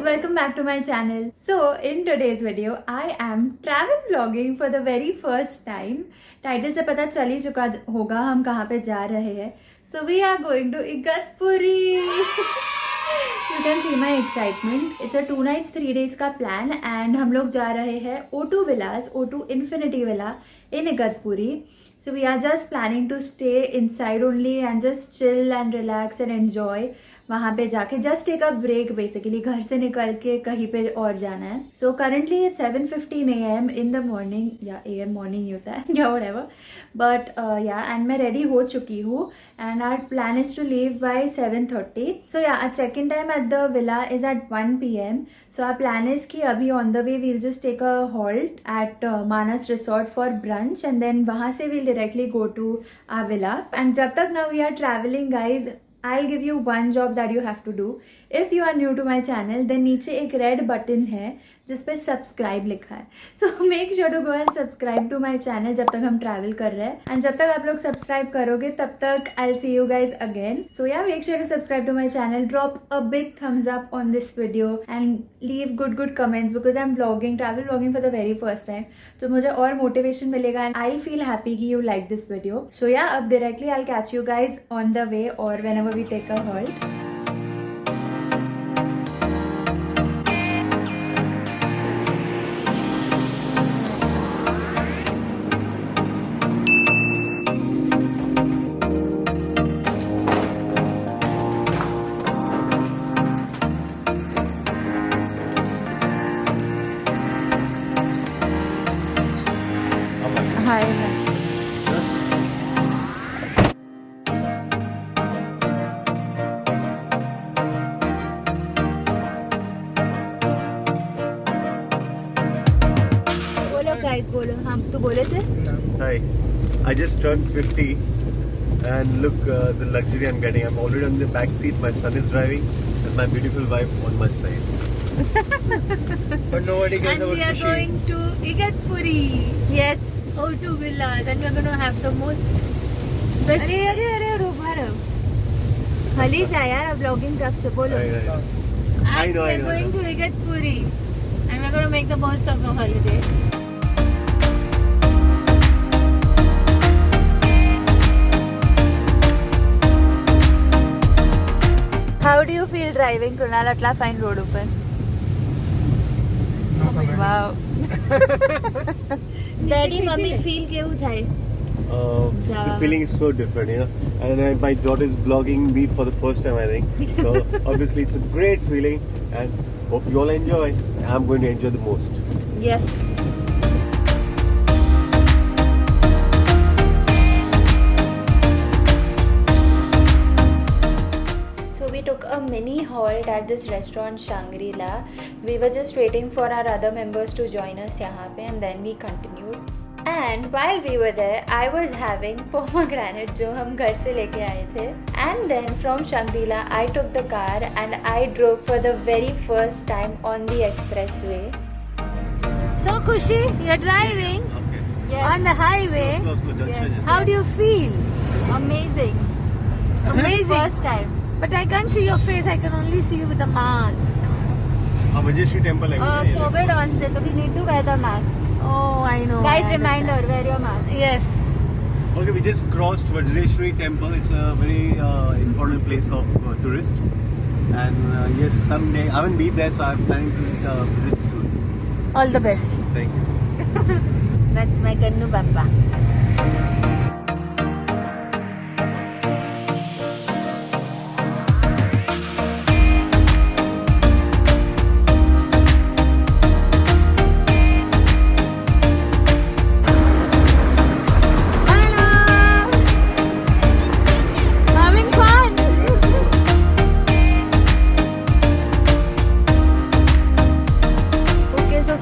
welcome back to my channel. So in today's video I am travel vlogging for the very first time. Title से पता चल ही चुका होगा हम कहाँ पे जा रहे हैं. So we are going to Igatpuri. You can see my excitement. It's a 2 nights 3 days का plan and हम लोग जा रहे हैं O2 Villas, O2 Infinity Villa in Igatpuri. So we are just planning to stay inside only and just chill and relax and enjoy. वहाँ पे जाके just take a break basically, घर से निकल के कहीं पे और जाना है. So currently it's 7:15 AM in the morning, या AM मॉर्निंग ही होता है या व्हाटएवर, बट या एंड मैं रेडी हो चुकी हूँ and our plan is to leave by 7:30. So yeah check in time at the villa is at 1 PM. So our plan is कि अभी on the way we'll just take a halt at Manas resort for brunch and then वहाँ से we'll directly go to our villa. And जब तक ना we are travelling guys, I'll give you one job that you have to do. If you are new to my channel, then नीचे एक red button है जिस पे subscribe लिखा है. So make sure to go and subscribe to my channel जब तक हम ट्रैवल कर रहे हैं. एंड जब तक आप लोग सब्सक्राइब करोगे तब तक I'll see you guys again. So yeah, make sure to subscribe to my channel. Drop a big thumbs up on this video and leave good comments because I'm vlogging, travel vlogging for the very first time. तो मुझे और motivation मिलेगा and I'll feel happy कि you like this video. So yeah, अब directly I'll catch you guys on the way or whenever we take a halt. बोलो, हाँ तो बोले थे. Hi, I just turned 50 and look the luxury I'm getting. I'm already on the back seat. My son is driving and my beautiful wife on my side. But nobody cares about we are fishing. going to Igatpuri. Yes, O2 Villas, and we are going to have the most best. अरे रुक खाली जा यार, अब vlogging कब से बोलो. I know. We are going to Igatpuri and we are going to make the most of the holiday. How do you feel driving Krunal Atla fine road ऊपर? Wow. Daddy, mummy feel केवु थाई? The feeling is so different, you know. And my daughter is vlogging me for the first time, I think. So obviously it's a great feeling, and hope you all enjoy. I'm going to enjoy the most. Yes. We took a mini halt at this restaurant Shangri-La. We were just waiting for our other members to join us यहाँ पे and then we continued. And while we were there, I was having pomegranate जो हम घर से लेके आए थे. And then from Shangri-La, I took the car and I drove for the very first time on the expressway. So Khushi, you're driving on the highway. Slow. How do you feel? Amazing. First time. But I can't see your face. I can only see you with a mask. Majesty Temple है. COVID on se, so we need to wear the mask. Oh, I know. Guys, reminder, wear your mask. Yes. Okay, we just crossed Vajreshwari Temple. It's a very important place of tourist. And yes, someday I haven't been there, so I'm planning to visit soon. All the best. Thank you. That's my Kannu Bappa.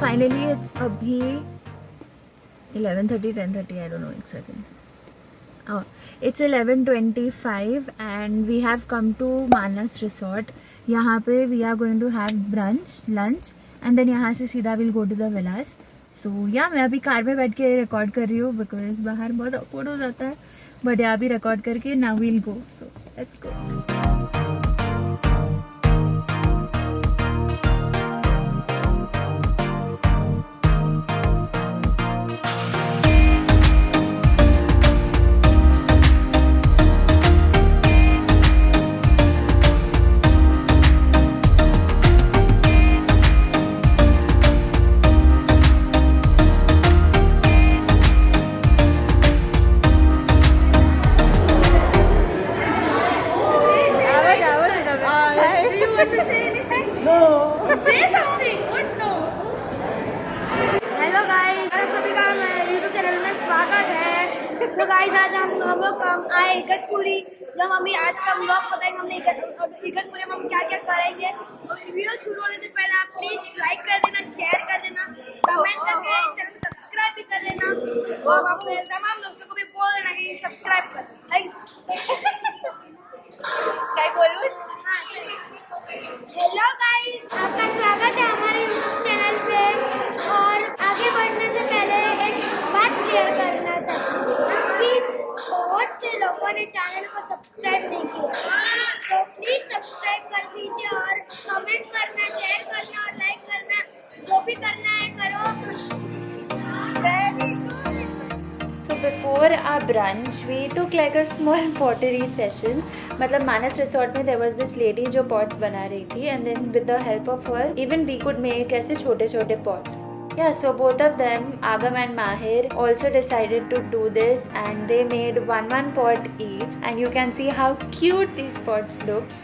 Finally, it's अभी 11:30, 10:30, I don't know exactly. Oh, it's 11:25 and we have come to Manas Resort. यहाँ पे we are going to have brunch, lunch and then यहाँ से सीधा we'll go to the villas. So yeah, मैं अभी car में बैठ के रिकॉर्ड कर रही हूँ because बाहर बहुत awkward हो जाता है. But यहाँ भी रिकॉर्ड करके now we'll go. So let's go. want to say anything? No. Say something. What no? Hello guys, आप सभी का यूट्यूब चैनल में स्वागत है। तो गाइस आज हम लोग आए इगतपुरी। जब हम आज का ब्लॉग बताएंगे हमने इगतपुरी में हम क्या क्या करेंगे। और वीडियो शुरू होने से पहले आप प्लीज लाइक कर देना, शेयर कर देना, कमेंट करके चैनल को सब्सक्राइब भी कर देना और अपने तमाम दोस्तों को भी बोल देना कि सब्सक्राइब कर। काय बोलूं? हेलो गाइस, आपका स्वागत है हमारे यूट्यूब चैनल पे। और आगे बढ़ने से पहले एक बात क्लियर करना चाहती हूँ कि बहुत से लोगों ने चैनल को सब्सक्राइब नहीं किया, तो प्लीज सब्सक्राइब कर दीजिए और कमेंट करना, शेयर करना और लाइक करना, जो भी करना है करो। So before our brunch, we took like a small pottery session. मतलब मानस रिसोर्ट में there was this lady जो pots बना रही थी, and then with the help of her, even we could make ऐसे छोटे छोटे pots. Yeah, so both of them, Agam and Mahir, also decided to do this, and they made one pot each, and you can see how cute these pots look.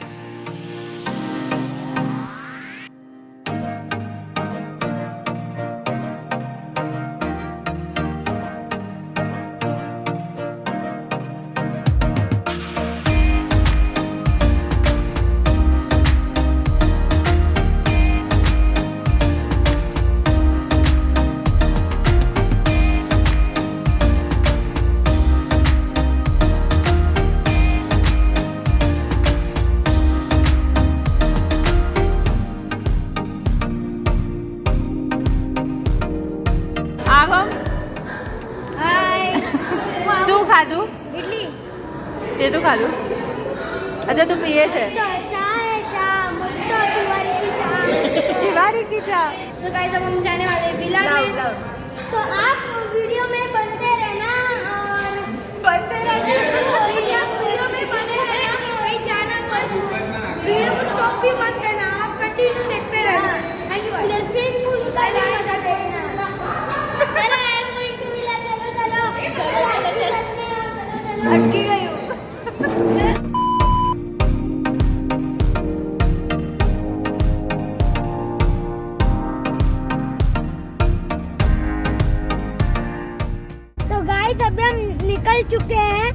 हाय। શું ખાધું? इडली। તે તો ખાધું. अच्छा तू पिए છે? चाय है, चाय मस्त तिवारी की चाय। तिवारी की चाय. तो गाइस अब हम जाने वाले हैं विला में। तो आप वीडियो में बनते रहना और वीडियो में बने रहना, कहीं जाना मत, वीडियो को स्टॉप भी मत करना, आप कंटिन्यू देखते रहना। Thank you. स्विमिंग पूल का मजा देखना। चलो I am going to villa, चलो चलो अटकी गई हूँ. तो गाइस अभी हम निकल चुके हैं।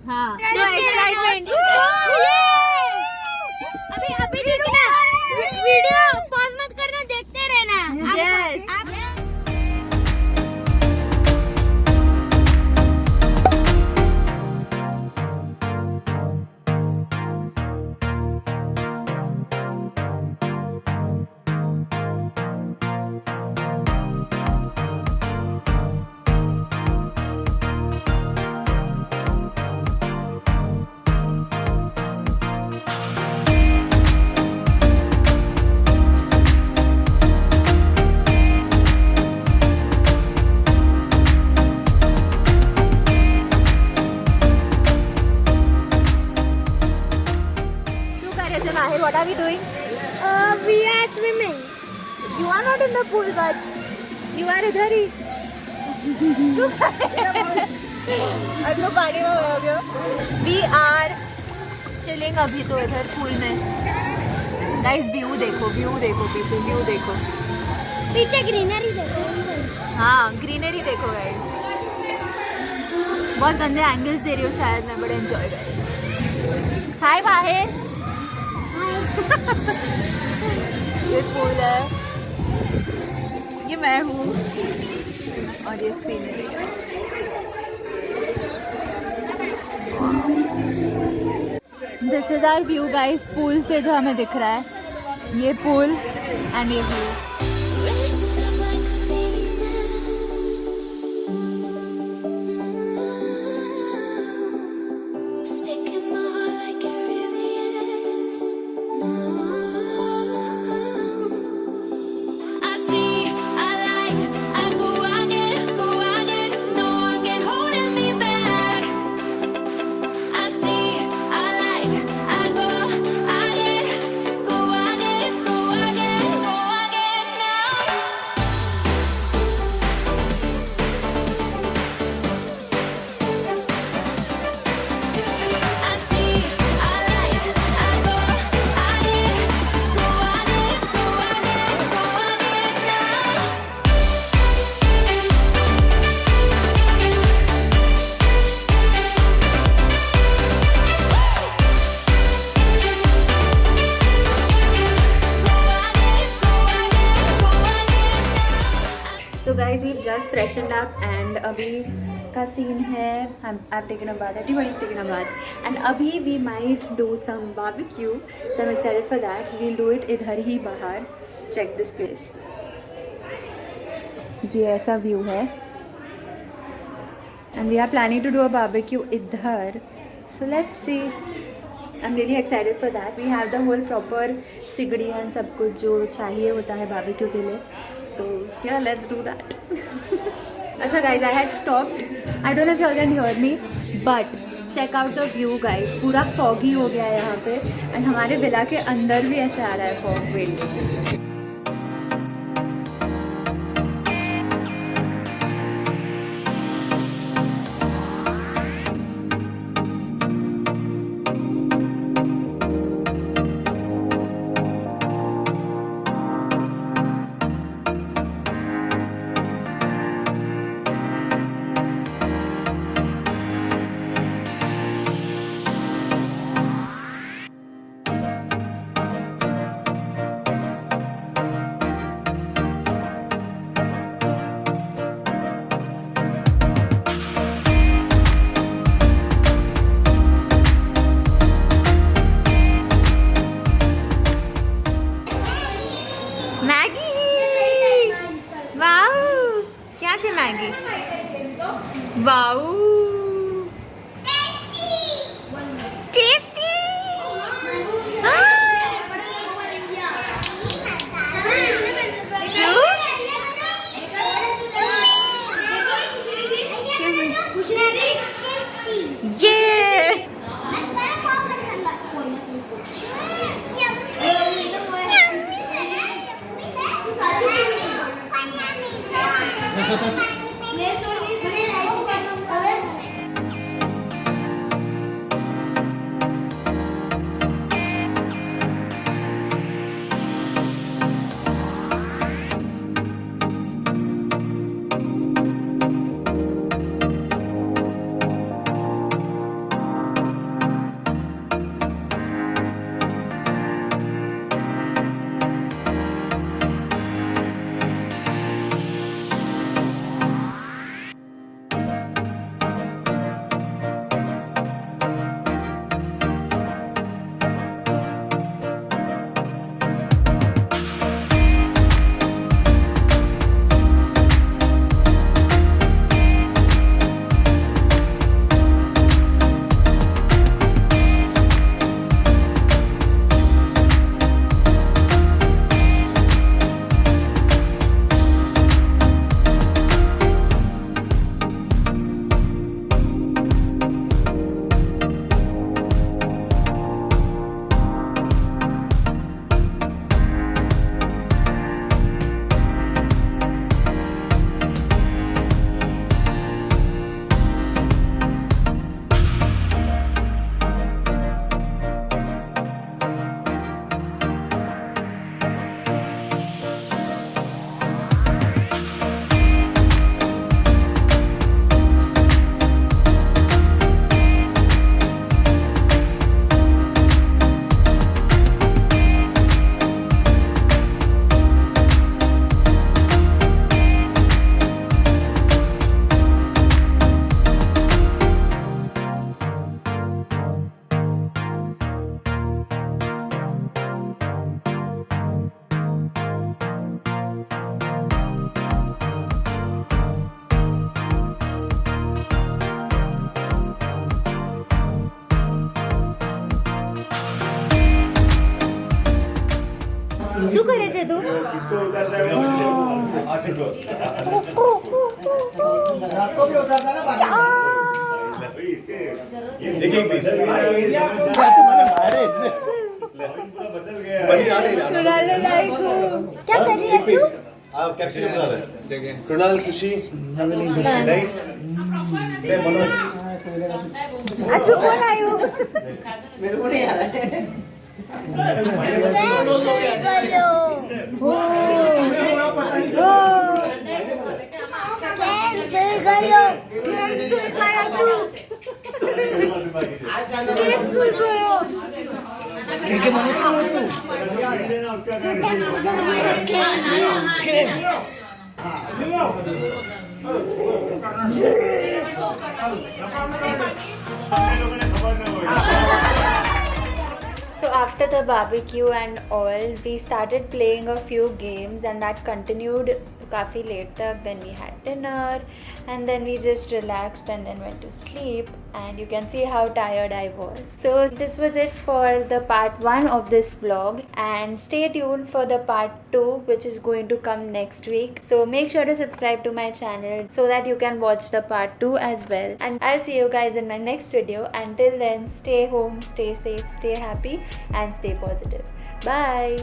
हाँ. अभी देखना, वीडियो पॉज मत करना, देखते रहना। Yes. Mahir, what are we doing? We are swimming. You are not in the pool, but you are इधर ही. अरे पानी में हो गया. We are chilling अभी तो इधर पूल में. Guys, view देखो पीछे view देखो. पीछे ग्रीनरी देखो। हाँ, ग्रीनरी देखो guys. बहुत गंदे एंगल्स दे रही हो शायद मैं, बड़े एंजॉय कर रही हूँ. हाय माहिर. ये फूल है, ये मैं हूँ और ये scenery. This is our view guys. Pool से जो हमें दिख रहा है, ये पूल एंड ये view. Speaking freshened up and अभी का सीन है I've taken a bath, everybody's taken a bath and अभी we might do some barbecue, so I'm excited for that. We'll do it इधर ही बाहर. Check this place. जी ऐसा view है and we are planning to do a barbecue इधर. So let's see. I'm really excited for that. We have the whole proper सिगड़ी and सब कुछ जो चाहिए होता है barbecue के लिए. So yeah, let's do that. अच्छा guys, I had stopped. I don't know if you all can hear me, but check out the view guys. पूरा foggy हो गया है यहाँ पे and हमारे विला के अंदर भी ऐसे आ रहा है fog wind. Maggi wow tasty શું કરે છે તું क्या कर रही है तू कृणाल खुशी अच्छा कौन आयु मेरे को नहीं आ रहा है So after the barbecue and all, we started playing a few games and that continued काफ़ी late तक. Then we had dinner and then we just relaxed and then went to sleep, and you can see how tired I was. So this was it for the part 1 of this vlog, and stay tuned for the part 2 which is going to come next week. So make sure to subscribe to my channel so that you can watch the part 2 as well, and I'll see you guys in my next video. Until then, stay home, stay safe, stay happy and stay positive. Bye.